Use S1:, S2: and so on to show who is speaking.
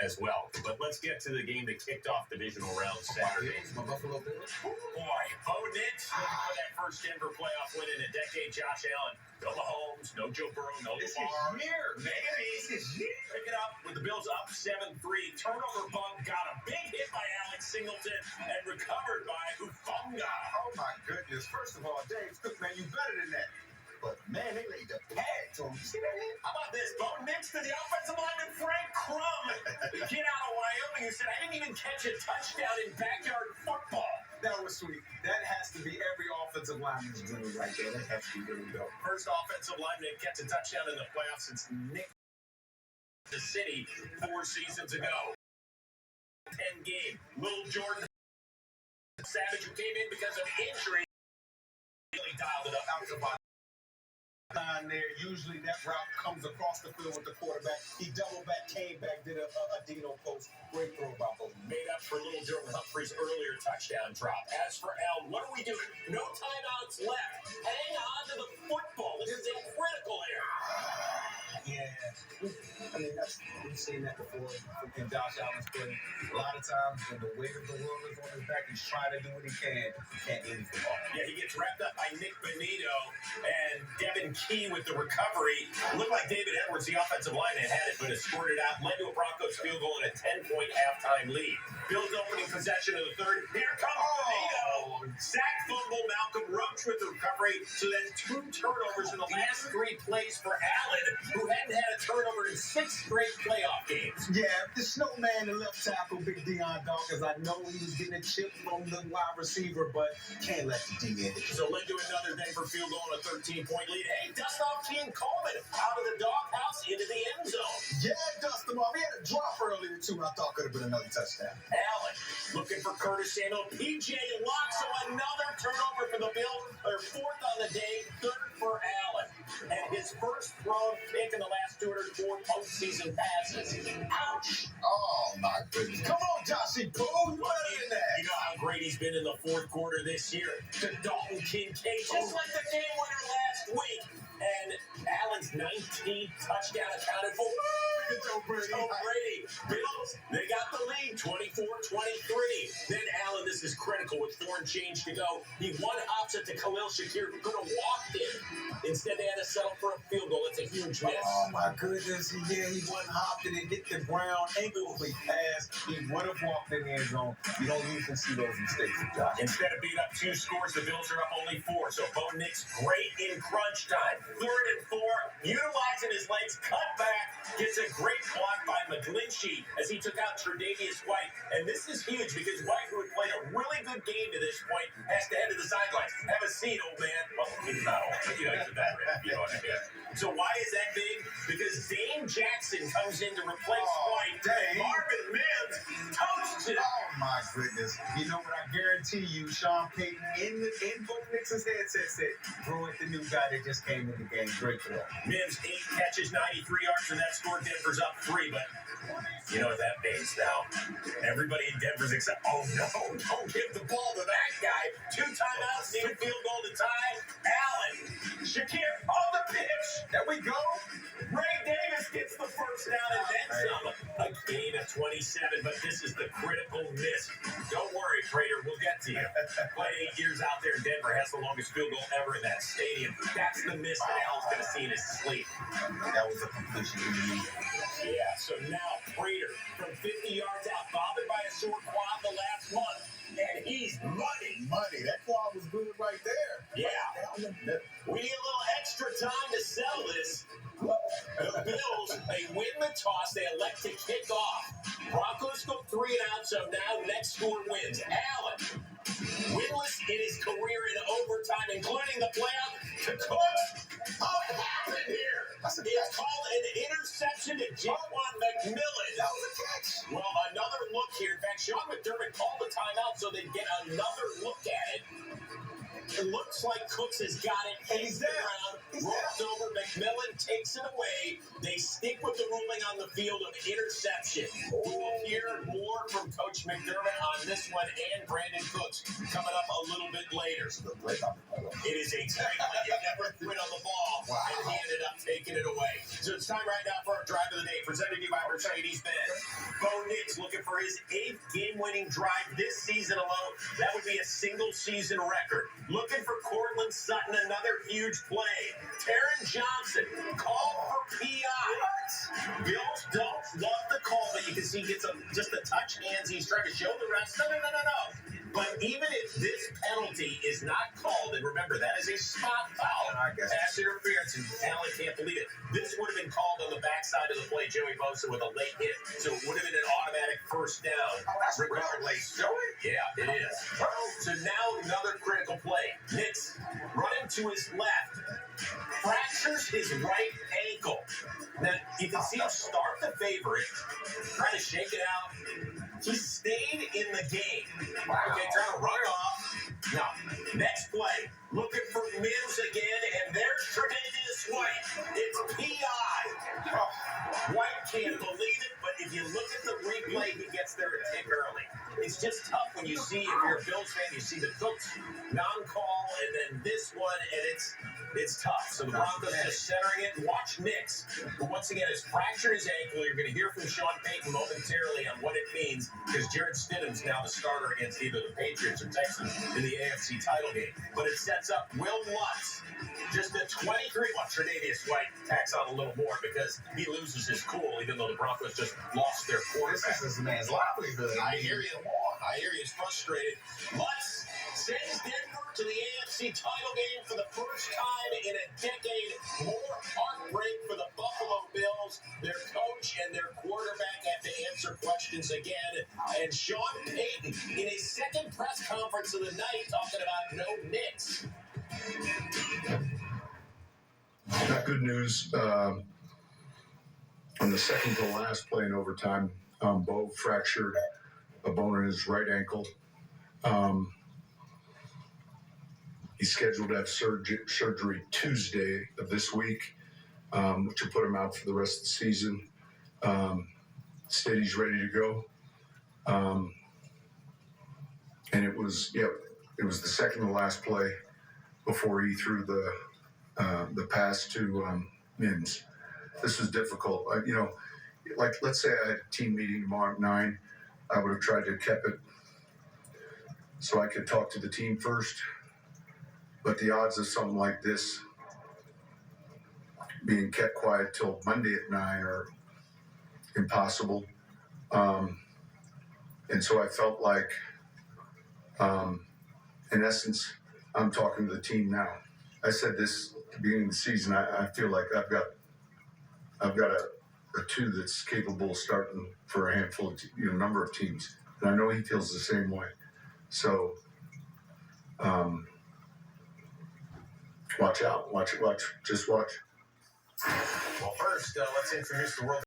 S1: as well. But let's get to the game that kicked off divisional round Saturday.
S2: My Buffalo Bills.
S1: Boy, Bo Nix looking for that first Denver playoff win in a decade. Josh Allen, no Mahomes, no Joe Burrow, no Lamar. Maybe. Pick it up with the Bills up 7-3. Turnover bug got a big hit by Alex Singleton and recovered by Hufanga.
S2: Oh my goodness. First of all, James Cook, man, you better than that. But man, they laid the pad to him. You see that hit?
S1: How about this? Bo Nix to the offensive lineman Frank Crum, the kid out of Wyoming who said, I didn't even catch a touchdown in backyard football.
S2: That was sweet. That has to be every offensive lineman's dream right there. That has to be really dope.
S1: First offensive lineman to catch a touchdown in the playoffs since Nick the City 4 seasons ago. 10 game. Little Jordan Savage, who came in because of injury, really dialed it up.
S2: That was about line there. Usually that route comes across the field with the quarterback. He doubled back, came back, did a Dino post. Great throw by both.
S1: Made up for little Jordan Humphrey's earlier touchdown drop. As for Al, what are we doing? No timeouts left. Hang on to the football. This is a critical error.
S2: Yeah. I mean, we've seen that before in Josh Allen's play. A lot of times when the weight of the world is on his back, he's trying to do what he can. He can't get the ball.
S1: Yeah, he gets wrapped up by Nick Benito and Devin Key with the recovery. Looked like David Edwards, the offensive lineman, had it, but it squirted out. Led to a Broncos field goal and a 10-point halftime lead. Bills opening possession of the third. Here comes Benito. Sack fumble, Malcolm Roach with the recovery. So that's 2 turnovers in the last 3 plays for Allen, who hadn't had a turnover in 6 straight playoff games.
S2: Yeah, the snowman, the left tackle, Big Deion Dawkins. I know he was getting a chip from the wide receiver, but can't let the D in it.
S1: So led to another Denver field goal and a 13-point lead. Hey, dust off King Coleman out of the doghouse into the end zone.
S2: Yeah, dust him off. He had a drop earlier, too. I thought could have been another touchdown.
S1: Allen looking for Curtis Samuel. PJ Locke, so another turnover for the Bills. Their 4th on the day, 3rd for Allen. And his first thrown pick in the last 204 postseason passes. Ouch!
S2: Oh, my goodness. Come on, Joshy Boo.
S1: You know how great he's been in the 4th quarter this year. To Dalton Kincaid, just like the game winner last week. And Allen's 19th touchdown accounted for.
S2: Joe Brady.
S1: Bills, they got the lead, 24-23. Then Allen, this is critical with 4 and change to go. He one-hops it to Khalil Shakir, who could have walked in. Instead, they had to settle for a field goal. It's a huge miss.
S2: Oh, my goodness. Yeah, he one-hopped it and hit the ground. Ankle-quick pass. He would have walked in the end zone. You don't usually see those mistakes, Josh.
S1: Instead of being up 2 scores, the Bills are up only 4. So Bo Nix, great in crunch time. 3rd and 4, utilizing his legs, cut back, gets a great block by McGlinchey as he took out Tre'Davious White. And this is huge because White, who had played a really good game to this point, has to head to the sidelines. Have a seat, old man. Well, he's not old. You know, he's a veteran. You know what I mean? So why is that big? Because Dame Jackson comes in to replace White.
S2: Dang.
S1: Marvin Mims toasts it.
S2: Oh, my goodness. You know what? I guarantee you, Sean Payton in Bo Nix's headset said, throw it the new guy that just came in the game. Great for that.
S1: Mims, 8 catches, 93 yards, and that score. Denver's up 3, but you know what that means now. Everybody in Denver's excited. Oh, no, don't give the ball to that guy. 2 timeouts, need a field goal to tie. Allen, Shakir, on the pitch.
S2: There we go.
S1: Ray Davis gets the first down and then some. A gain of 27, but this is the critical miss. Don't worry, Prater, we'll get to you. Played 8 years out there in Denver, has the longest field goal ever in that stadium. That's the miss that Allen's going to see in his sleep.
S2: That was a completion.
S1: Yeah, so now Prater from 50 yards out, bothered by a sore quad the last month, and he's money.
S2: That quad was good right there.
S1: Yeah. We need a little extra time to sell this. The Bills, they win the toss. They elect to kick off. Broncos go 3 and out, so now next score wins. Allen, winless in his career in overtime, including the playoff to Cooks. What happened here? It's called an interception to Jaquan McMillan.
S2: That was a catch.
S1: Well, another look here. In fact, Sean McDermott called the timeout so they'd get another look at it. It looks like Cooks has got it.
S2: And he's there.
S1: Rolls over. McMillan takes it away. They stick with the ruling on the field of interception. We will hear more from Coach McDermott on this one and Brandon Cooks coming up a little bit later. It is a great play. You never quit on the ball. Wow. And he ended up taking it away. So it's time right now for our drive of the day, presented to you by Mercedes-Benz. Bo Nix looking for his 8th game-winning drive this season alone. That would be a single-season record. Looking for Cortland Sutton, another huge play. Taron Johnson, call for PI. Bills don't love the call, but you can see he gets just a touch hands. He's trying to show the refs. No. But even if this penalty is not called, and remember, that is a spot foul, pass interference, and Allen can't believe it. This would have been called on the backside of the play, Joey Bosa with a late hit. So it would have been an automatic first down.
S2: Oh, that's regardless, Joey.
S1: Yeah, it is. So now another critical play. Nix running to his left. Fractures his right ankle. Now, you can see him start the favorite, trying to shake it out. He stayed in the game. Okay, trying to run it off. Now, next play, looking for Mims again, and there's Tre'Davious White. It's P.I. White can't believe it, but if you look at the replay, he gets there a tick early. It's just tough when you see, if you're a Bills fan, you see the Cooks non-call, and then this one, and it's tough. So the Broncos just centering it. Watch Nix, who once again has fractured his ankle. You're going to hear from Sean Payton momentarily on what it means, because Jarrett Stidham's now the starter against either the Patriots or Texans in the AFC title game. But it sets up Will Lutz, just a 23. Well, Tre'Davious White tacks on a little more because he loses his cool, even though the Broncos just lost their quarterback.
S2: This is the man's livelihood.
S1: I hear you. I hear he's frustrated. Lutz sends Denver to the AFC title game for the first time in a decade. More heartbreak for the Buffalo Bills. Their coach and their quarterback have to answer questions again. And Sean Payton, in his second press conference of the night, talking about no Knicks.
S3: Not good news. On the second to last play in overtime, Bo fractured a bone in his right ankle. He's scheduled to have surgery Tuesday of this week, which will put him out for the rest of the season. Said he's ready to go. And it was the second to last play before he threw the pass to Mims. This was difficult. Like let's say I had a team meeting tomorrow at 9, I would have tried to keep it so I could talk to the team first. But the odds of something like this being kept quiet till Monday at 9 are impossible. And so I felt like, in essence, I'm talking to the team now. I said this at the beginning of the season. I feel like I've got a two that's capable of starting for a handful of number of teams, and I know he feels the same way. So, watch out, watch, just watch.
S1: Well, first, let's introduce the world.